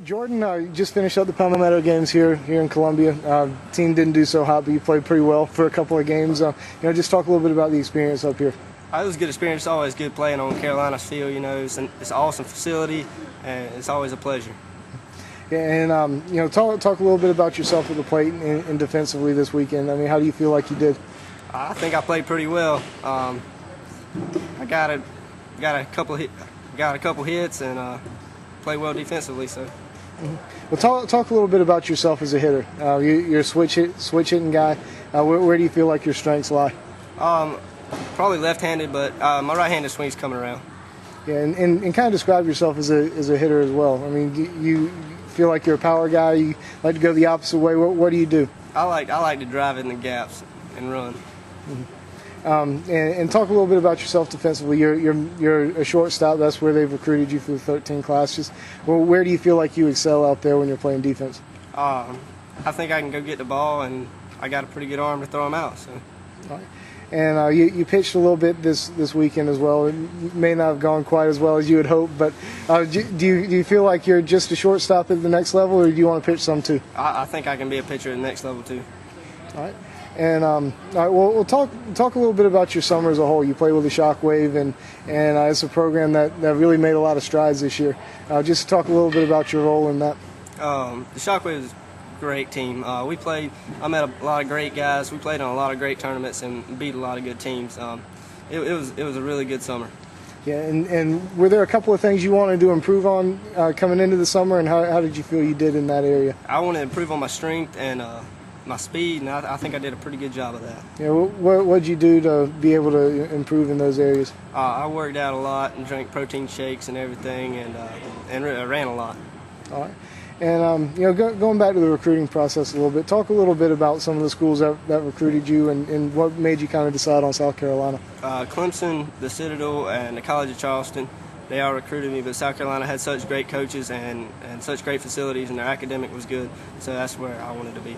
Jordan, you just finished up the Palmetto games here in Columbia. Team didn't do so hot, but you played pretty well for a couple of games. Just talk a little bit about the experience up here. It was a good experience. It's always good playing on Carolina's field. It's an awesome facility, and it's always a pleasure. Yeah, and talk a little bit about yourself at the plate and defensively this weekend. I mean, how do you feel like you did? I think I played pretty well. I got a couple hits and played well defensively. So. Well, talk a little bit about yourself as a hitter. You're a switch hitting guy. Where do you feel like your strengths lie? Probably left-handed, but my right-handed swing's coming around. Yeah, and kind of describe yourself as a hitter as well. I mean, do you feel like you're a power guy? You like to go the opposite way? What do you do? I like to drive in the gaps and run. And talk a little bit about yourself defensively. You're a shortstop. That's where they've recruited you for the 13 classes. Well, where do you feel like you excel out there when you're playing defense? I think I can go get the ball, and I got a pretty good arm to throw them out. So. All right. And you pitched a little bit this weekend as well. It may not have gone quite as well as you had hoped, but do you feel like you're just a shortstop at the next level, or do you want to pitch some too? I think I can be a pitcher at the next level too. All right. And all right, well, we'll talk a little bit about your summer as a whole. You play with the Shockwave, and it's a program that really made a lot of strides this year. Just talk a little bit about your role in that. The Shockwave is a great team. I met a lot of great guys. We played on a lot of great tournaments and beat a lot of good teams. It was a really good summer. Yeah, and were there a couple of things you wanted to improve on coming into the summer, and how did you feel you did in that area? I want to improve on my strength and my speed, and I think I did a pretty good job of that. Yeah, what did you do to be able to improve in those areas? I worked out a lot and drank protein shakes and everything, and I ran a lot. All right. And going back to the recruiting process a little bit, talk a little bit about some of the schools that recruited you and what made you kind of decide on South Carolina. Clemson, the Citadel, and the College of Charleston, they all recruited me, but South Carolina had such great coaches and such great facilities, and their academic was good, so that's where I wanted to be.